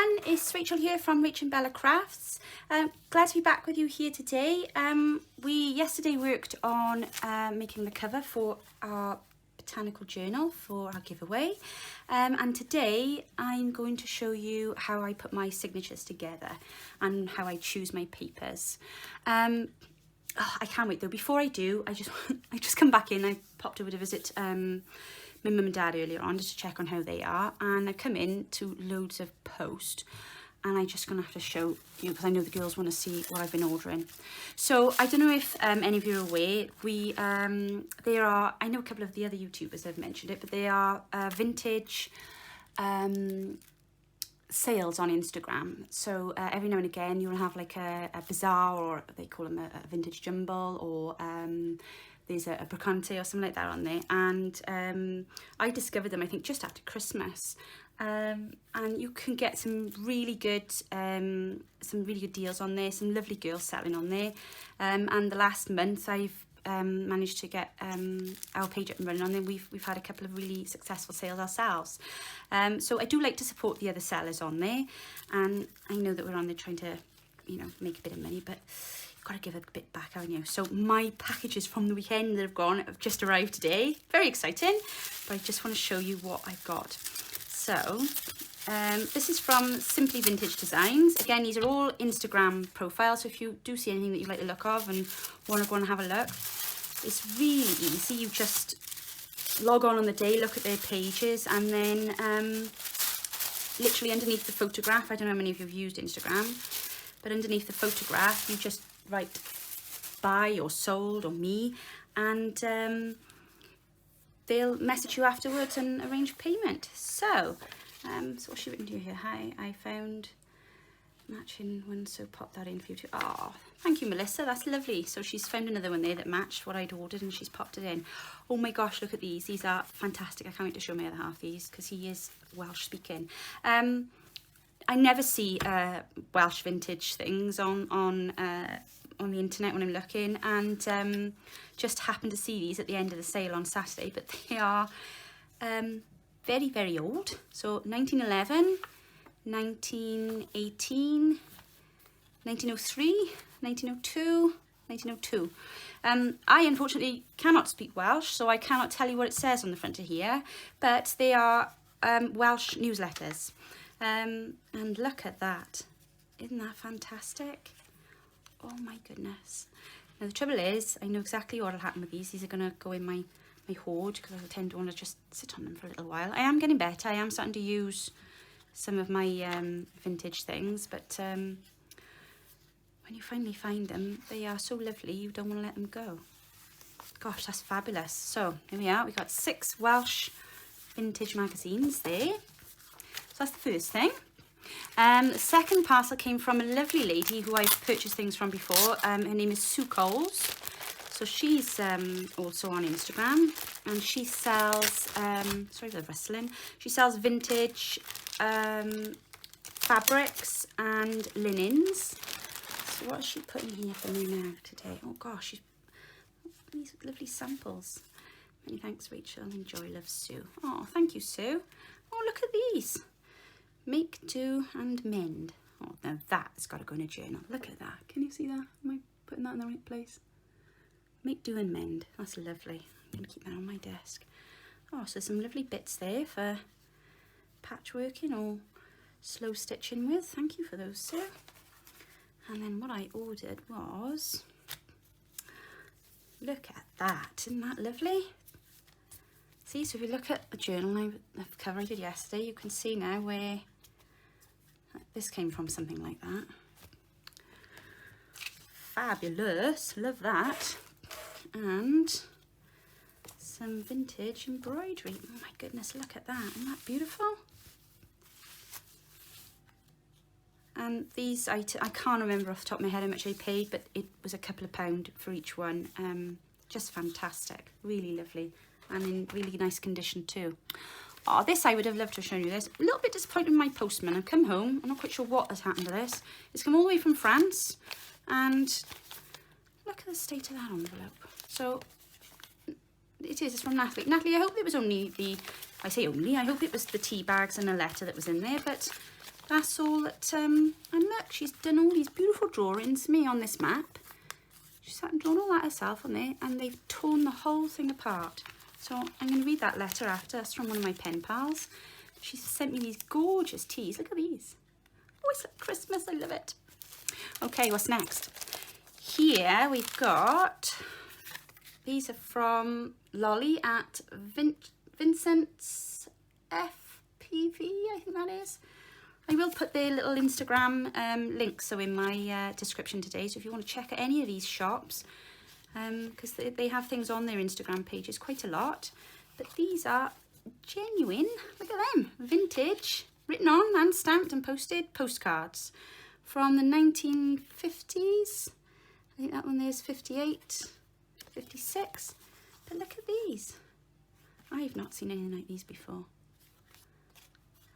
everyone, it's Rachel here from RachandBellaCrafts. Glad to be back with you here today. We yesterday worked on making the cover for our Botanical Journal for our giveaway, and today I'm going to show you how I put my signatures together and how I choose my papers. I can't wait though. Before I do, I just come back in. I popped over to visit my mum and dad earlier on just to check on how they are, and I've come in to loads of post, and I'm just gonna have to show you because I know the girls want to see what I've been ordering. So I don't know if any of you are aware, there are, I know a couple of the other YouTubers have mentioned it, but they are vintage sales on Instagram. So every now and again you'll have like a bazaar, or they call them a vintage jumble, or there's a brocante or something like that on there, and I discovered them I think just after Christmas, and you can get some really good deals on there, some lovely girls selling on there, and the last month I've managed to get our page up and running on there. We've had a couple of really successful sales ourselves, so I do like to support the other sellers on there, and I know that we're on there trying to, you know, make a bit of money, but got to give a bit back, haven't you? So my packages from the weekend that have gone have just arrived today. Very exciting, but I just want to show you what I've got. So this is from Simply Vintage Designs. Again, these are all Instagram profiles, so if you do see anything that you like the look of and want to go and have a look, it's really easy. You just log on the day, look at their pages, and then literally underneath the photograph, I don't know how many of you have used Instagram, but underneath the photograph you just write buy or sold or me, and they'll message you afterwards and arrange payment. So what's she written to you here? Hi, I found matching one, so pop that in for you too. Oh, thank you, Melissa, that's lovely. So she's found another one there that matched what I'd ordered, and she's popped it in. Oh my gosh, look at these are fantastic. I can't wait to show my other half these because he is Welsh speaking. I never see Welsh vintage things on the internet when I'm looking, and just happened to see these at the end of the sale on Saturday, but they are very, very old. So 1911, 1918, 1903, 1902, 1902. I unfortunately cannot speak Welsh, so I cannot tell you what it says on the front of here, but they are Welsh newsletters. And look at that. Isn't that fantastic? Oh my goodness. Now the trouble is, I know exactly what will happen with these. These are going to go in my hoard because I tend to want to just sit on them for a little while. I am getting better. I am starting to use some of my vintage things, but when you finally find them, they are so lovely, you don't want to let them go. Gosh, that's fabulous. So here we are. We've got 6 Welsh vintage magazines there. So that's the first thing. The second parcel came from a lovely lady who I've purchased things from before. Her name is Sue Coles. So she's also on Instagram, and she sells, sorry for the rustling, she sells vintage fabrics and linens. So what is she putting here for me now today? Oh gosh, these lovely samples. Many thanks, Rachel. Enjoy, love, Sue. Oh, thank you, Sue. Oh, look at these. Make, do and mend. Oh, now that's got to go in a journal. Look at that. Can you see that? Am I putting that in the right place? Make, do and mend. That's lovely. I'm going to keep that on my desk. Oh, so some lovely bits there for patchworking or slow stitching with. Thank you for those, Sue. And then what I ordered was, look at that. Isn't that lovely? See, so if you look at the journal the cover I did yesterday, you can see now where this came from, something like that. Fabulous, love that. And some vintage embroidery. Oh my goodness, look at that. Isn't that beautiful? And these, I can't remember off the top of my head how much I paid, but it was a couple of £2 for each one. Just fantastic, really lovely, and in really nice condition too. Oh, this I would have loved to have shown you this. A little bit disappointed with my postman. I've come home, I'm not quite sure what has happened to this. It's come all the way from France, and look at the state of that envelope. So it's from Natalie. Natalie, I hope it was only the, I say only, I hope it was the tea bags and a letter that was in there, but that's all that, and look, she's done all these beautiful drawings for me on this map. She sat and drawn all that herself on there, and they've torn the whole thing apart. So I'm going to read that letter after. It's from one of my pen pals. She sent me these gorgeous teas. Look at these. Oh, it's like Christmas. I love it. Okay, what's next? Here we've got, these are from Lolly at Vincent's FPV, I think that is. I will put their little Instagram links so in my description today. So if you want to check out any of these shops, because they have things on their Instagram pages quite a lot. But these are genuine, look at them, vintage, written on and stamped and posted postcards from the 1950s. I think that one there's 58, 56. But look at these. I've not seen anything like these before.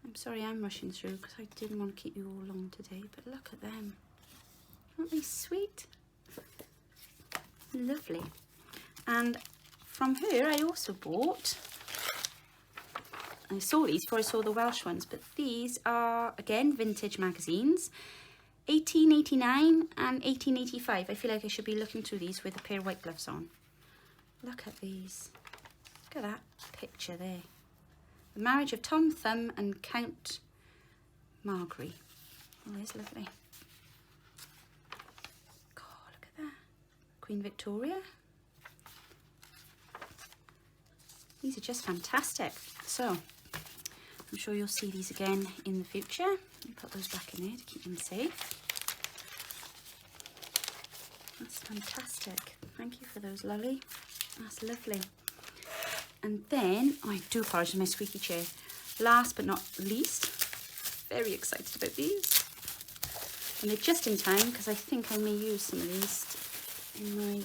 I'm sorry I'm rushing through because I didn't want to keep you all long today, but look at them. Aren't they sweet? Lovely. And from her I also bought, I saw these before I saw the Welsh ones, but these are again vintage magazines, 1889 and 1885. I feel like I should be looking through these with a pair of white gloves on. Look at these. Look at that picture there. The marriage of Tom Thumb and Count Margery. Oh, it's lovely. God, look at that. Queen Victoria. These are just fantastic. So, I'm sure you'll see these again in the future. Let me put those back in there to keep them safe. That's fantastic. Thank you for those, Lolly. That's lovely. And then, oh, I do apologise for my squeaky chair. Last but not least, very excited about these. And they're just in time because I think I may use some of these in my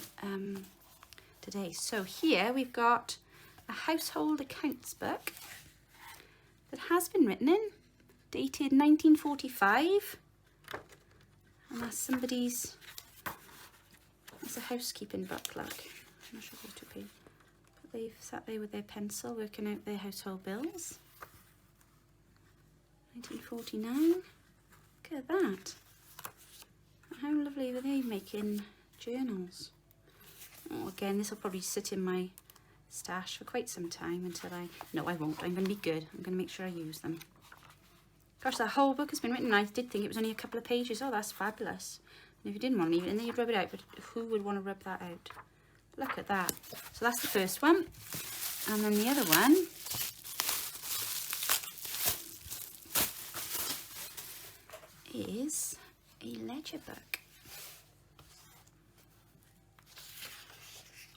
today. So here we've got a household accounts book that has been written in, dated 1945. And that's somebody's, it's a housekeeping book, look. I'm not sure if there's two pages. They've sat there with their pencil working out their household bills. 1949. Look at that. How lovely were they making journals? Oh, again, this will probably sit in my stash for quite some time until no, I won't. I'm going to be good. I'm going to make sure I use them. Gosh, that whole book has been written. I did think it was only a couple of pages. Oh, that's fabulous. And if you didn't want to leave it in there, you'd rub it out. But who would want to rub that out? Look at that. So that's the first one. And then the other one is a ledger book.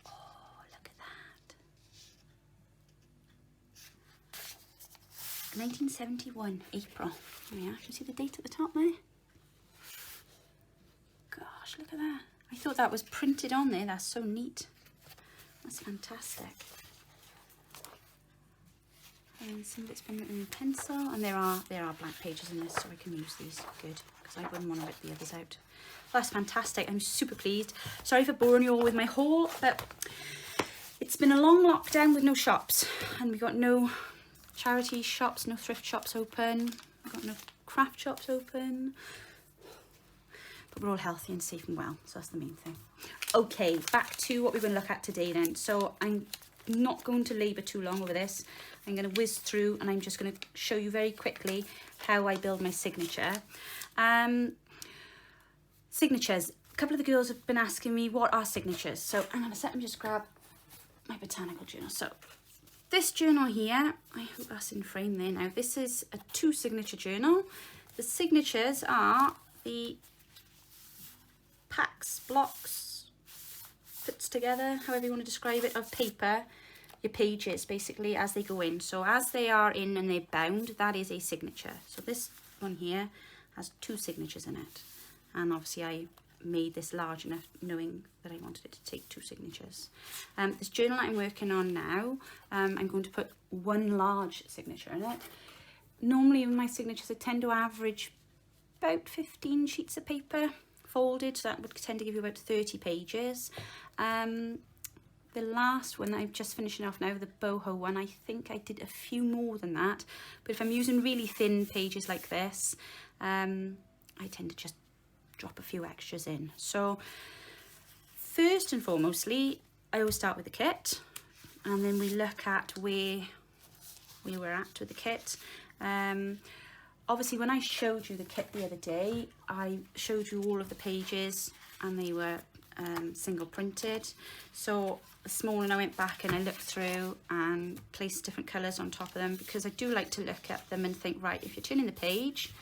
Oh, look at that. 1971, April. There we are. Can you see the date at the top there? Gosh, look at that. I thought that was printed on there. That's so neat. That's fantastic. And some of it's been written in pencil, and there are blank pages in this, so I can use these good because I wouldn't want to rip the others out. Well, that's fantastic. I'm super pleased. Sorry for boring you all with my haul, but it's been a long lockdown with no shops, and we've got no charity shops, no thrift shops open. We've got no craft shops open. But we're all healthy and safe and well, so that's the main thing. Okay, back to what we're going to look at today then. So I'm not going to labour too long over this. I'm going to whiz through and I'm just going to show you very quickly how I build my signature. Signatures. A couple of the girls have been asking me what are signatures. So I'm going to let me just grab my Botanical Journal. So this journal here, I hope that's in frame there now. This is a 2 signature journal. The signatures are the packs, blocks, puts together, however you want to describe it, of paper, your pages basically as they go in. So as they are in and they're bound, that is a signature. So this one here has 2 signatures in it. And obviously I made this large enough knowing that I wanted it to take 2 signatures. This journal that I'm working on now, I'm going to put 1 large signature in it. Normally in my signatures I tend to average about 15 sheets of paper folded, so that would tend to give you about 30 pages. the last one that I'm just finishing off now, the boho one, I think I did a few more than that. But if I'm using really thin pages like this, I tend to just drop a few extras in. So first and foremostly, I always start with the kit, and then we look at where we were at with the kit. Obviously, when I showed you the kit the other day, I showed you all of the pages and they were single printed. So this morning I went back and I looked through and placed different colours on top of them, because I do like to look at them and think, right, if you're turning the page,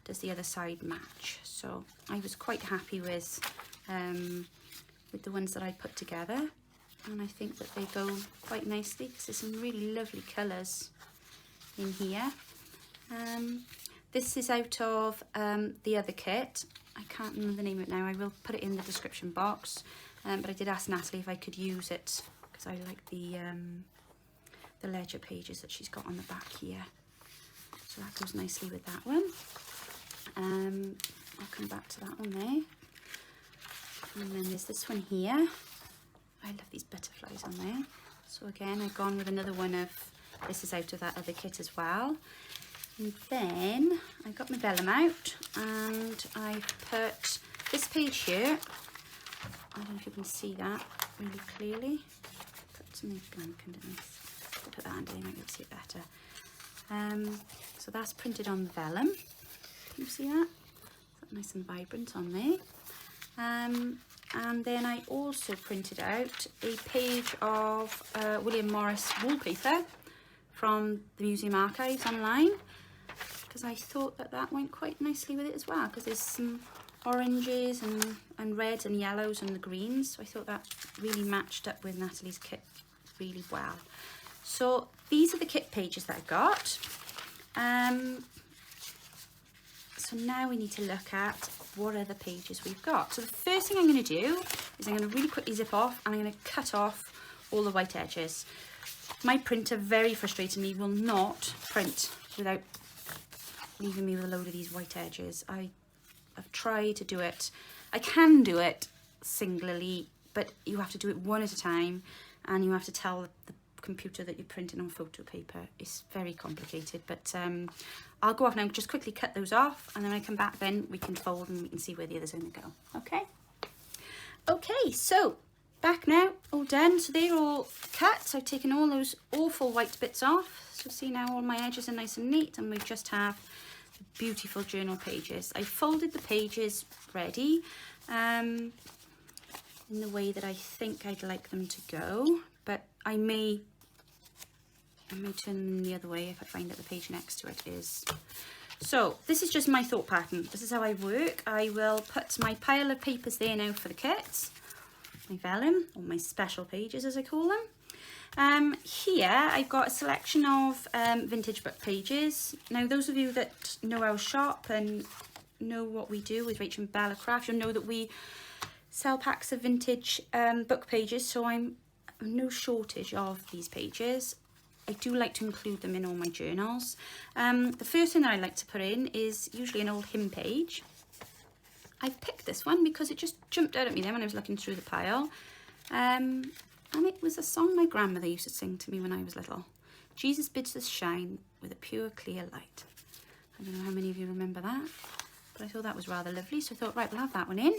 does the other side match? So I was quite happy with the ones that I put together, and I think that they go quite nicely because there's some really lovely colours in here. This is out of the other kit. I can't remember the name of it now. I will put it in the description box. But I did ask Natalie if I could use it because I like the ledger pages that she's got on the back here. So that goes nicely with that one. I'll come back to that one there. And then there's this one here. I love these butterflies on there. So again, I've gone with another one of, this is out of that other kit as well. And then I got my vellum out and I put this page here. I don't know if you can see that really clearly. Put something blank underneath. I'll put that under, you might be able to see it better. So that's printed on the vellum. Can you see that? That's nice and vibrant on there. And then I also printed out a page of William Morris wallpaper from the Museum Archives online, because I thought that that went quite nicely with it as well, because there's some oranges and reds and yellows and the greens, so I thought that really matched up with Natalie's kit really well. So these are the kit pages that I got. So now we need to look at what other pages we've got. So the first thing I'm going to do is I'm going to really quickly zip off and I'm going to cut off all the white edges. My printer, very frustratingly, will not print without leaving me with a load of these white edges. I've tried to do it. I can do it singularly, but you have to do it one at a time, and you have to tell the computer that you're printing on photo paper. It's very complicated, but I'll go off now and just quickly cut those off, and then when I come back then we can fold and we can see where the others are going to go. Okay, so back now, all done. So they're all cut. So I've taken all those awful white bits off. So see now all my edges are nice and neat, and we just have beautiful journal pages. I folded the pages ready in the way that I think I'd like them to go, but I may turn them the other way if I find that the page next to it is. So this is just my thought pattern. This is how I work. I will put my pile of papers there now for the kits, my vellum, or my special pages as I call them. Here I've got a selection of vintage book pages. Now those of you that know our shop and know what we do with RachandBellaCrafts, you'll know that we sell packs of vintage book pages, so I'm no shortage of these pages. I do like to include them in all my journals. The first thing that I like to put in is usually an old hymn page. I've picked this one because it just jumped out at me then when I was looking through the pile. And it was a song my grandmother used to sing to me when I was little. Jesus bids us shine with a pure, clear light. I don't know how many of you remember that, but I thought that was rather lovely. So I thought, right, we'll have that one in.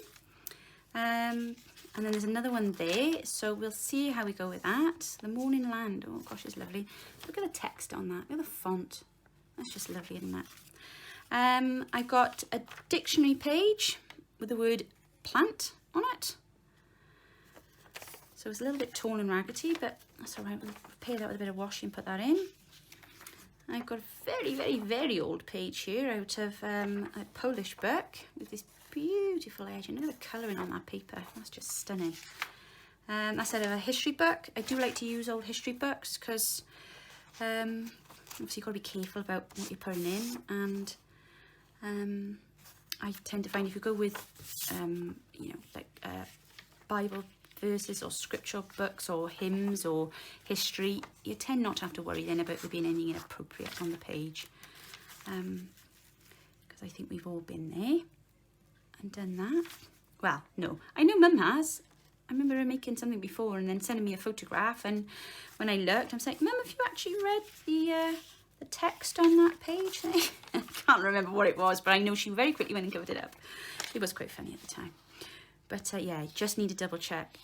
And then there's another one there, so we'll see how we go with that. The Morning Land, oh gosh, it's lovely. Look at the text on that, look at the font. That's just lovely, isn't it? I've got a dictionary page with the word plant on it. So it's a little bit torn and raggedy, but that's all right. We'll repair that with a bit of washing and put that in. I've got a very, very, very old page here out of a Polish book with this beautiful edge, and look at the colouring on that paper. That's just stunning. That's out of a history book. I do like to use old history books because obviously you've got to be careful about what you're putting in, and I tend to find if you go with you know, like Bible verses or scriptural books or hymns or history, you tend not to have to worry then about there being anything inappropriate on the page, because I think we've all been there and done that. Well, no, I know Mum has. I remember her making something before and then sending me a photograph, and when I looked, I was like, Mum, have you actually read the text on that page? I can't remember what it was, but I know she very quickly went and covered it up. It was quite funny at the time. But yeah, just need to double check.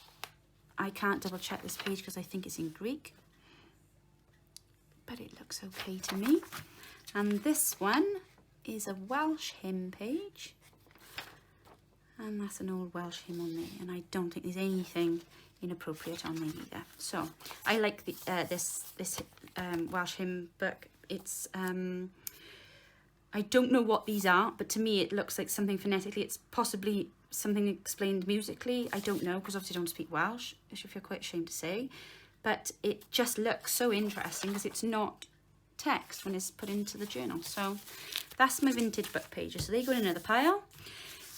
I can't double check this page because I think it's in Greek, but it looks okay to me. And this one is a Welsh hymn page. And that's an old Welsh hymn on there, and I don't think there's anything inappropriate on there either. So I like the this Welsh hymn book. It's I don't know what these are, but to me it looks like something phonetically. It's possibly something explained musically. I don't know, because obviously I don't speak Welsh, which I feel quite ashamed to say. But it just looks so interesting because it's not text when it's put into the journal. So that's my vintage book pages. So they go in another pile.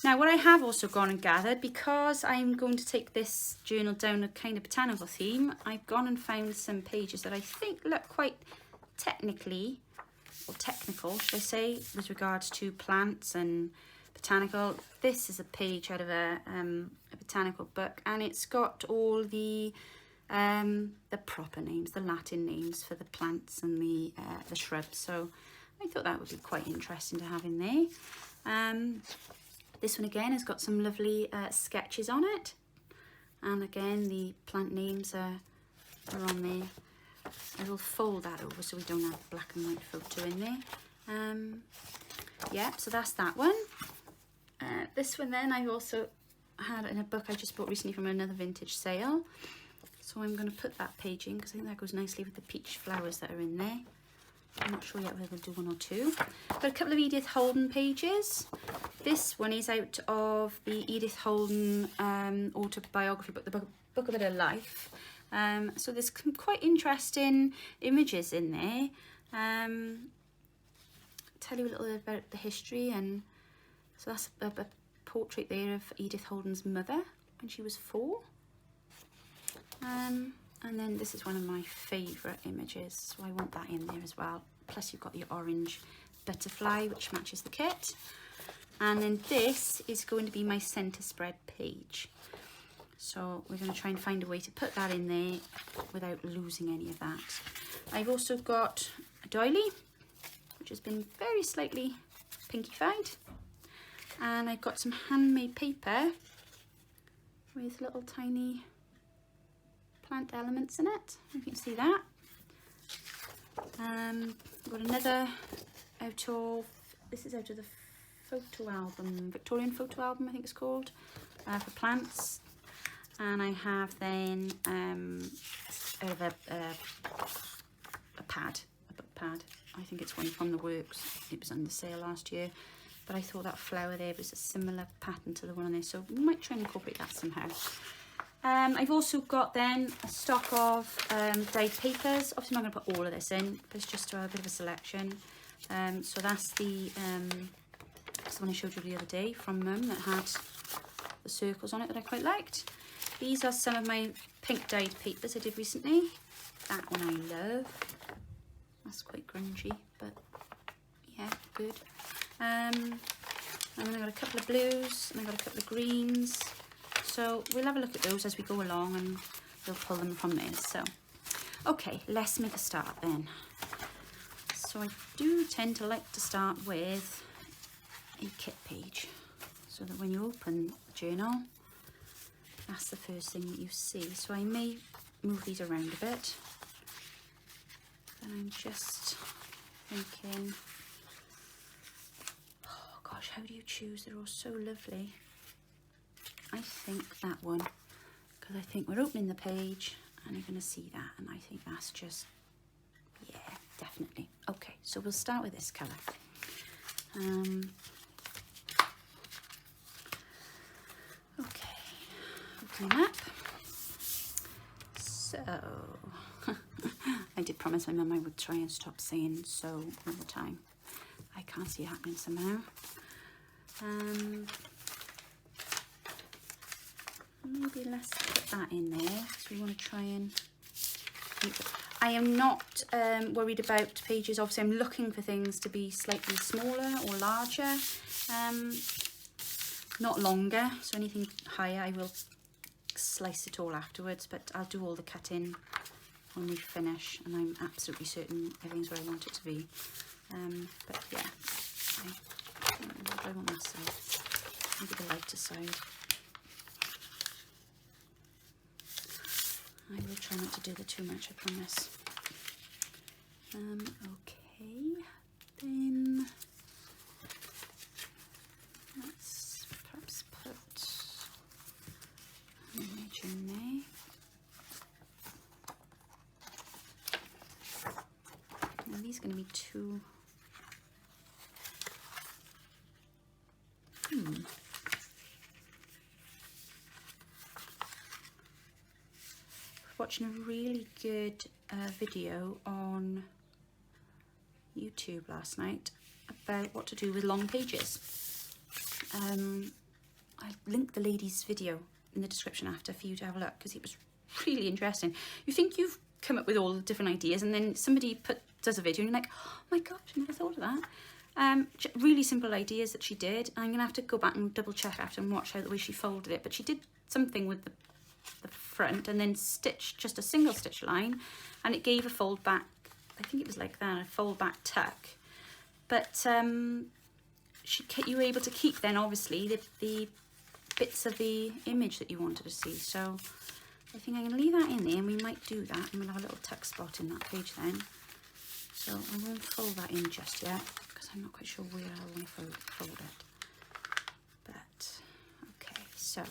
Now, what I have also gone and gathered, because I'm going to take this journal down a kind of botanical theme, I've gone and found some pages that I think look quite technical, should I say, with regards to plants and botanical. This is a page out of a botanical book, and it's got all the proper names, the Latin names for the plants and the shrubs. So I thought that would be quite interesting to have in there. This one again has got some lovely sketches on it, and again the plant names are on there. I will fold that over so we don't have a black and white photo in there. Yeah, so that's that one. This one then I also had in a book I just bought recently from another vintage sale. So I'm going to put that page in because I think that goes nicely with the peach flowers that are in there. I'm not sure yet whether we'll do one or two. Got a couple of Edith Holden pages. This one is out of the Edith Holden autobiography book, the book of her life. So there's some quite interesting images in there. Tell you a little bit about the history, and so that's a portrait there of Edith Holden's mother when she was 4. And then this is one of my favourite images, so I want that in there as well. Plus you've got your orange butterfly, which matches the kit. And then this is going to be my centre spread page. So we're going to try and find a way to put that in there without losing any of that. I've also got a doily, which has been very slightly pinkified. And I've got some handmade paper with little tiny plant elements in it. You can see that. I've got another out of, this is out of the photo album, Victorian photo album I think it's called, for plants. And I have then out of a book pad. I think it's one from the Works. It was on sale last year, but I thought that flower there was a similar pattern to the one on there, so we might try and incorporate that somehow. I've also got then a stock of dyed papers. Obviously I'm not going to put all of this in, but it's just a bit of a selection. So that's the one I showed you the other day from Mum that had the circles on it that I quite liked. These are some of my pink dyed papers I did recently. That one I love. That's quite grungy, but yeah, good. And then I've got a couple of blues, and I've got a couple of greens. So we'll have a look at those as we go along, and we'll pull them from there. So, okay, let's make a start then. So I do tend to like to start with a kit page, so that when you open the journal, that's the first thing that you see. So I may move these around a bit, and I'm just thinking, oh gosh, how do you choose? They're all so lovely. I think that one, because I think we're opening the page and you're going to see that, and I think that's just, yeah, definitely. Okay, so we'll start with this colour. Okay, opening up. So, I did promise my mum I would try and stop saying so all the time. I can't see it happening somehow. Maybe let's put that in there, because we want to try and... I am not worried about pages. Obviously I'm looking for things to be slightly smaller or larger, not longer, so anything higher I will slice it all afterwards, but I'll do all the cutting when we finish, and I'm absolutely certain everything's where I want it to be. But yeah, I want that side, maybe the lighter side. I will try not to do the too much, I promise. Okay, then let's perhaps put an image in there. Now these are going to be too... Watching a really good video on YouTube last night about what to do with long pages. I linked the lady's video in the description after for you to have a look, because it was really interesting. You think you've come up with all the different ideas, and then somebody does a video and you're like, oh my gosh, I never thought of that. Really simple ideas that she did. I'm gonna have to go back and double check after and watch how the way she folded it, but she did something with the front and then stitched just a single stitch line, and it gave a fold back, I think it was like that, a fold back tuck. But you were able to keep then obviously the bits of the image that you wanted to see. So I think I'm going to leave that in there, and we might do that, and we'll have a little tuck spot in that page then. So I won't fold that in just yet, because I'm not quite sure where I want to fold it. But okay, so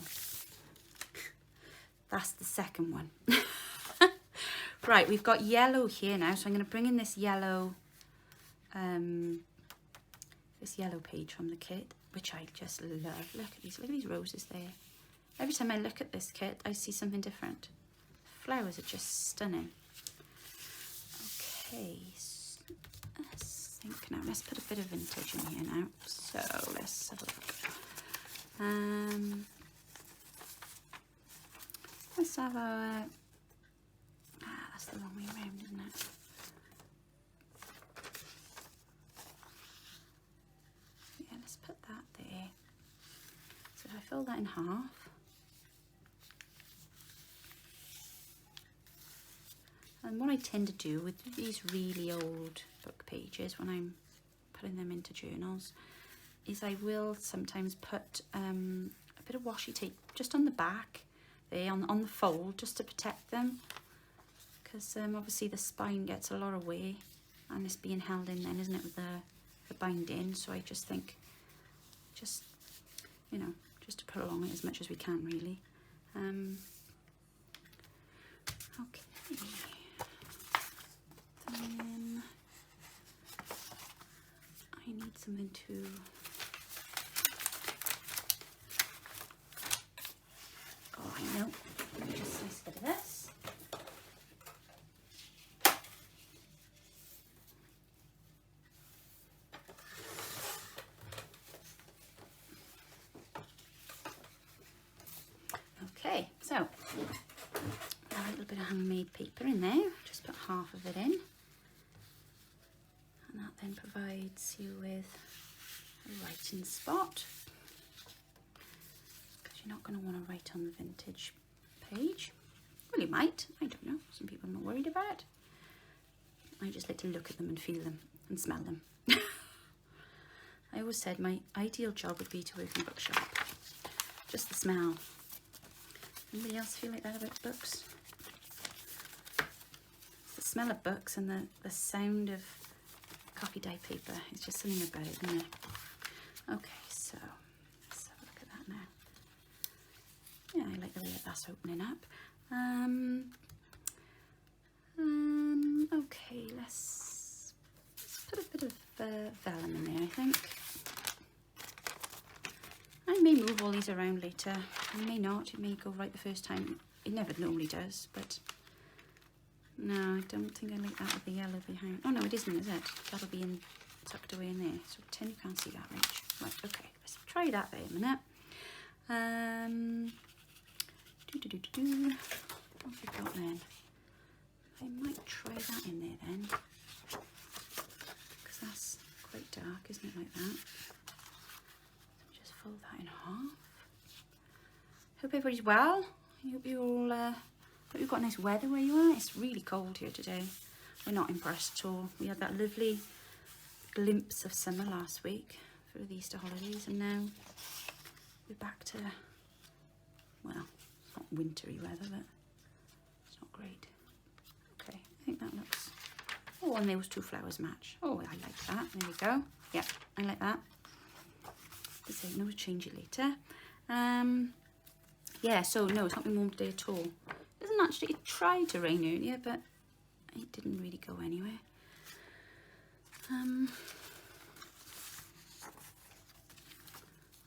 that's the second one. Right, we've got yellow here now, so I'm going to bring in this yellow page from the kit, which I just love. Look at these roses there. Every time I look at this kit, I see something different. Flowers are just stunning. Okay, so let's think now. Let's put a bit of vintage in here now. So let's have a look. Let's have a... that's the wrong way around, isn't it? Yeah, let's put that there. So if I fold that in half, and what I tend to do with these really old book pages when I'm putting them into journals is I will sometimes put a bit of washi tape just on the back there, on the fold, just to protect them, because obviously the spine gets a lot of wear, and it's being held in then, isn't it, with the binding. So I just think, you know, just to prolong it as much as we can, really. Okay, then I need something to... Oh, I know. Let me just slice a bit of this. Okay, so a little bit of handmade paper in there. Just put half of it in, and that then provides you with a writing spot. You're not going to want to write on the vintage page. Well, you might. I don't know. Some people are not worried about it. I just like to look at them and feel them and smell them. I always said my ideal job would be to work in a bookshop. Just the smell. Anybody else feel like that about books? It's the smell of books and the sound of copy dye paper. It's just something about it, isn't it? Okay, so let's have a look at that now. Yeah, I like the way that that's opening up. Okay, let's put a bit of vellum in there, I think. I may move all these around later. I may not. It may go right the first time. It never normally does, but no, I don't think I like that with the yellow behind. Oh no, it isn't, is it? That'll be tucked away in there. So pretend you can't see that, Rach. Right, okay, let's try that there a minute. What have we got then? I might try that in there then, because that's quite dark, isn't it, like that? Just fold that in half. Hope everybody's well. I hope you've got nice weather where you are. It's really cold here today. We're not impressed at all. We had that lovely glimpse of summer last week through the Easter holidays, and now we're back to, well, it's not wintry weather, but it's not great. Okay, I think that looks, oh, and those two flowers match. Oh, I like that. There we go. Yeah, I like that. So no, we'll change it later. Yeah, so no, it's not been warm today at all. It doesn't actually, it tried to rain earlier, but it didn't really go anywhere. I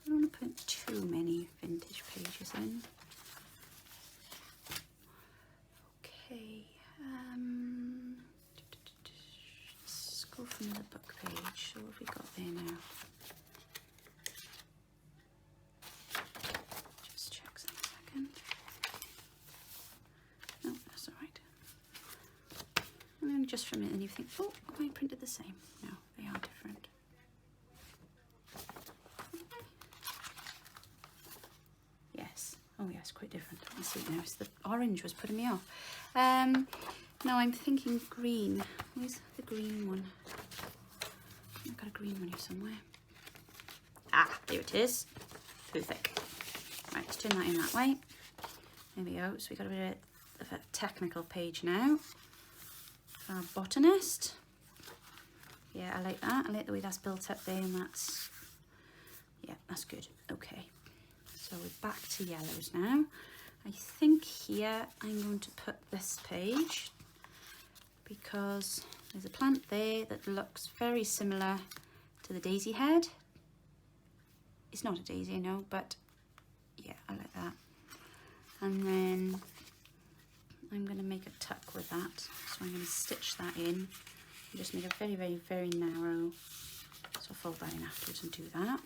don't want to put too many vintage pages in. Okay, let's go for another book page. So what have we got there now? Just check some second. No, that's all right. And then just from it, and you think, oh, have I printed the same? No, they are different. Yes. Oh yes, quite different. I see now. So the orange was putting me off. Now I'm thinking green. Where's the green one? I've got a green one here somewhere. Ah, there it is. Too thick. Right, let's turn that in that way. There we go. So we got a bit of a technical page now. Our botanist. Yeah, I like that. I like the way that's built up there, and that's, yeah, that's good. Okay. So we're back to yellows now. I think here I'm going to put this page because there's a plant there that looks very similar to the daisy head. It's not a daisy, I know, but yeah, I like that. And then I'm going to make a tuck with that. So I'm going to stitch that in and just make a very, very, very narrow. So I'll fold that in afterwards and do that.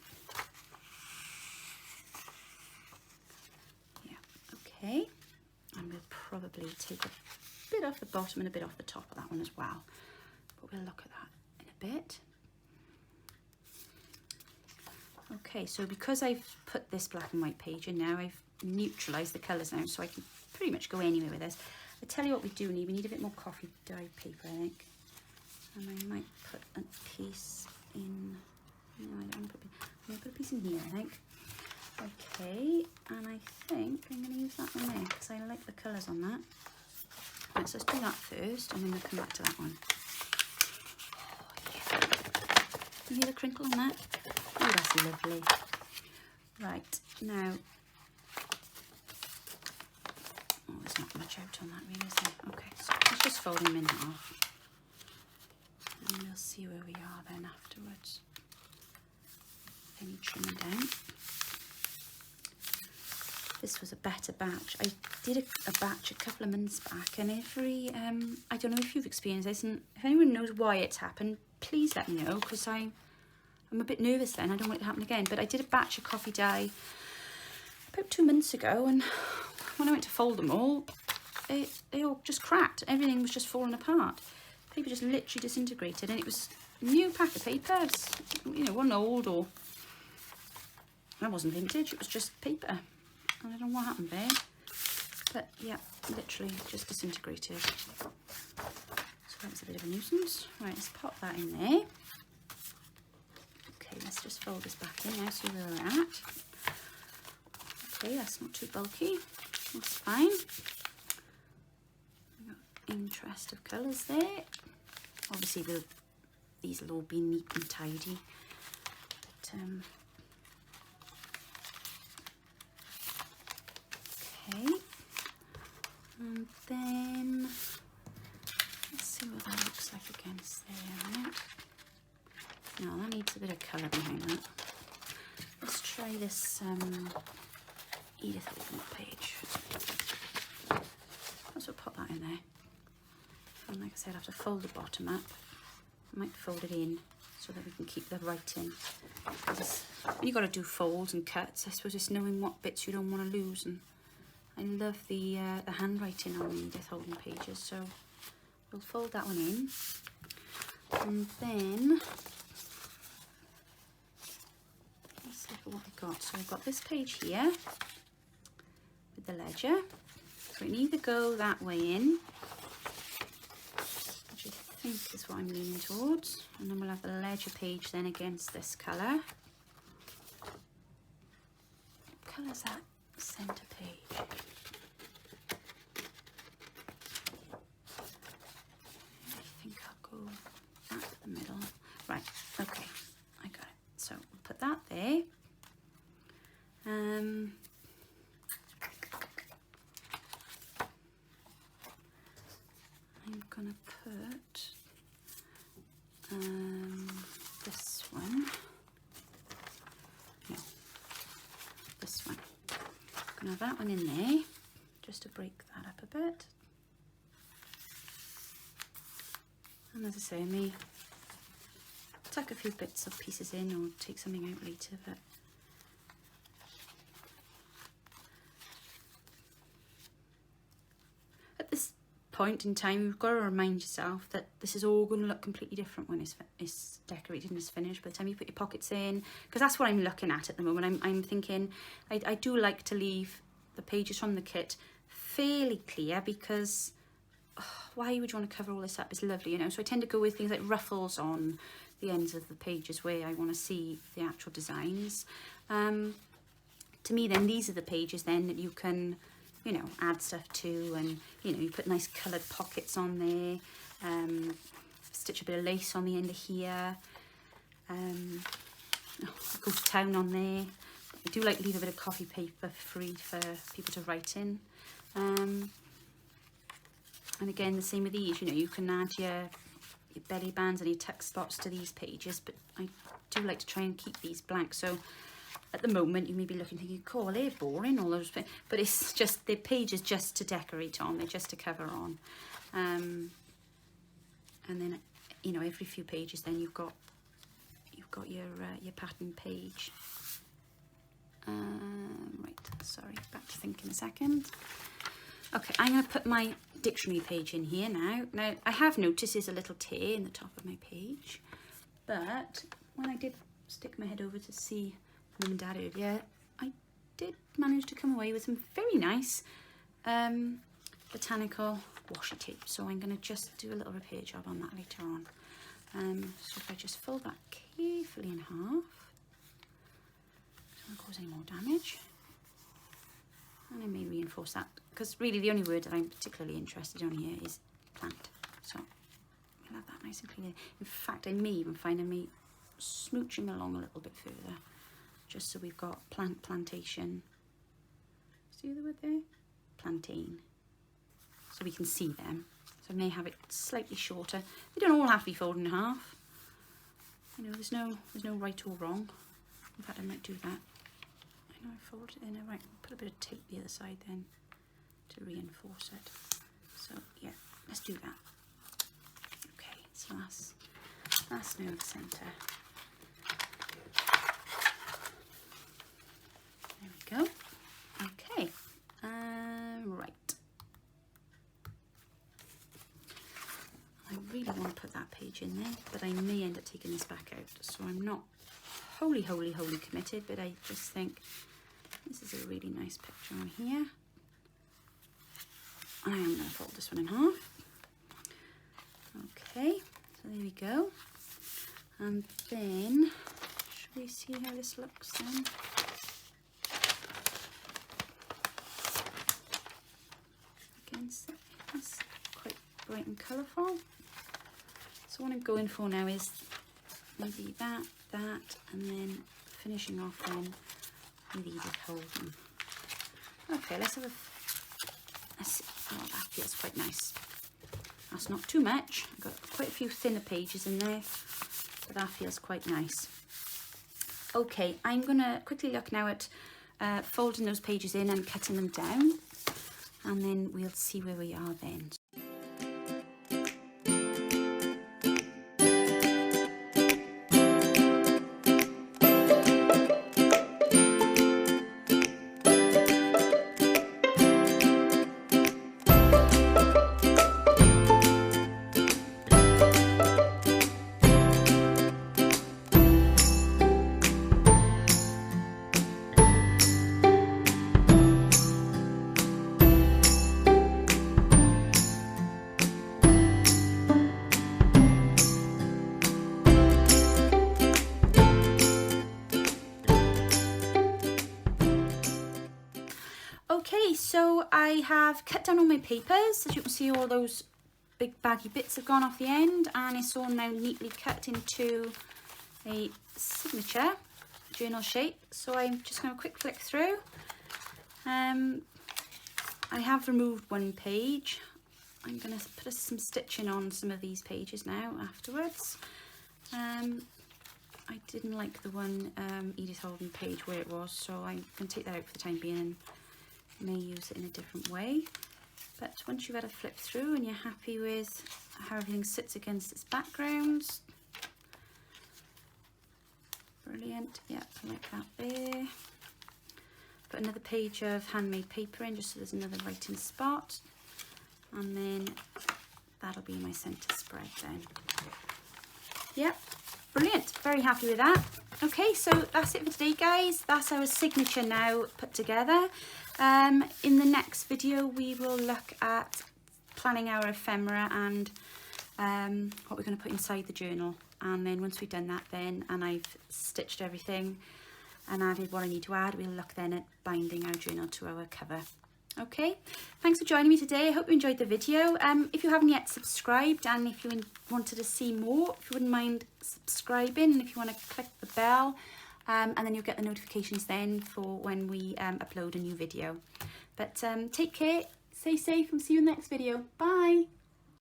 Okay, and we'll probably take a bit off the bottom and a bit off the top of that one as well, but we'll look at that in a bit. Okay, so because I've put this black and white page in now, I've neutralised the colours now, so I can pretty much go anywhere with this. I tell you what we do need. We need a bit more coffee dyed paper, I think, and I might put a piece in. No, I don't want to put. I'm going to put a piece in here, I think. Okay, and I think I'm going to use that one there because I like the colours on that. Right, so let's do that first and then we'll come back to that one. Oh, yeah. You hear the crinkle on that? Oh, that's lovely. Right, now, oh, there's not much out on that really, is there? Okay, so let's just fold them in half. And we'll see where we are then afterwards. Any trimming down. This was a better batch. I did a batch a couple of months back, and every I don't know if you've experienced this, and if anyone knows why it's happened, please let me know, because I'm a bit nervous then. I don't want it to happen again. But I did a batch of coffee dye about 2 months ago, and when I went to fold them all, they all just cracked. Everything was just falling apart. Paper just literally disintegrated, and it was a new pack of papers. You know, one old, or that wasn't vintage. It was just paper. I don't know what happened there, but yeah, literally just disintegrated. So that was a bit of a nuisance. Right, let's pop that in there. Okay, let's just fold this back in now, see where we're at. Okay, that's not too bulky. That's fine. We've got interest of colours there. Obviously, these will all be neat and tidy. But, okay, and then let's see what that looks like against there. Right? No, that needs a bit of colour behind that. Let's try this Edith Holden page. Let's pop that in there. And like I said, I have to fold the bottom up. I might fold it in so that we can keep the writing. When you've got to do folds and cuts, I suppose it's knowing what bits you don't want to lose. And I love the handwriting on the Edith Holden pages, so we'll fold that one in. And then let's look at what we've got. So we've got this page here with the ledger. So we can either go that way in, which I think is what I'm leaning towards, and then we'll have the ledger page then against this colour. What colour's that centre page? I think I'll go that to the middle. Right, okay, I got it. So we'll put that there. I'm gonna put this one. No, this one. I'm gonna have that one in there just to break that up a bit. And as I say, I may tuck a few bits of pieces in or take something out later, but at this point in time, you've got to remind yourself that this is all going to look completely different when it's decorated and it's finished. By the time you put your pockets in, because that's what I'm looking at the moment. I'm thinking I do like to leave the pages from the kit fairly clear, because why would you want to cover all this up? It's lovely, you know. So I tend to go with things like ruffles on the ends of the pages where I want to see the actual designs. To me then, these are the pages then that you can, you know, add stuff to, and you know, you put nice coloured pockets on there, stitch a bit of lace on the end of here, go to town on there. I do like to leave a bit of copy paper free for people to write in. And again, the same with these, you know, you can add your belly bands and your tuck spots to these pages, but I do like to try and keep these blank. So at the moment, you may be looking thinking, cool, they're boring, all those, but it's just, the pages just to decorate on, they're just to cover on. And then, you know, every few pages then you've got your pattern page. Right, sorry, back to think in a second. Okay, I'm going to put my dictionary page in here now. Now, I have noticed there's a little tear in the top of my page, but when I did stick my head over to see Mum and Dad earlier, I did manage to come away with some very nice botanical washi tape. So I'm going to just do a little repair job on that later on. So if I just fold that carefully in half, don't cause any more damage. And I may reinforce that, because really the only word that I'm particularly interested in here is plant. So I'll have that nice and clear. In fact, I may even find I may smooching along a little bit further, just so we've got plantation. See the word there? Plantain. So we can see them. So I may have it slightly shorter. They don't all have to be folded in half. You know, there's no right or wrong. In fact, I might do that. I know I folded it in. Right, put a bit of tape the other side then to reinforce it. So yeah, let's do that. Okay, so that's now the centre. There we go. Okay, right. I really want to put that page in there, but I may end up taking this back out. So I'm not wholly committed, but I just think this is a really nice picture on here. And I am going to fold this one in half. Okay, so there we go. And then, should we see how this looks then? Against it, it's quite bright and colourful. So what I'm going for now is maybe that, and then finishing off then with Edith Holden. Okay, let's have oh, that feels quite nice. That's not too much. I've got quite a few thinner pages in there, but that feels quite nice. Okay, I'm going to quickly look now at folding those pages in and cutting them down, and then we'll see where we are then. Okay, so I have cut down all my papers. As you can see, all those big baggy bits have gone off the end, and it's all now neatly cut into a signature journal shape. So I'm just going to quick flick through. I have removed one page. I'm going to put some stitching on some of these pages now afterwards. I didn't like the one Edith Holden page where it was, so I'm going to take that out for the time being and may use it in a different way. But once you've had a flip through and you're happy with how everything sits against its background, brilliant, yeah, I like that there. Put another page of handmade paper in just so there's another writing spot, and then that'll be my centre spread then. Yep, brilliant, very happy with that. Okay, so that's it for today, guys. That's our signature now put together. In the next video we will look at planning our ephemera and what we're going to put inside the journal, and then once we've done that then, and I've stitched everything and added what I need to add, we'll look then at binding our journal to our cover. Okay, thanks for joining me today. I hope you enjoyed the video. If you haven't yet subscribed, and if you wanted to see more, if you wouldn't mind subscribing, and if you want to click the bell, and then you'll get the notifications then for when we upload a new video. But take care, stay safe, and see you in the next video. Bye.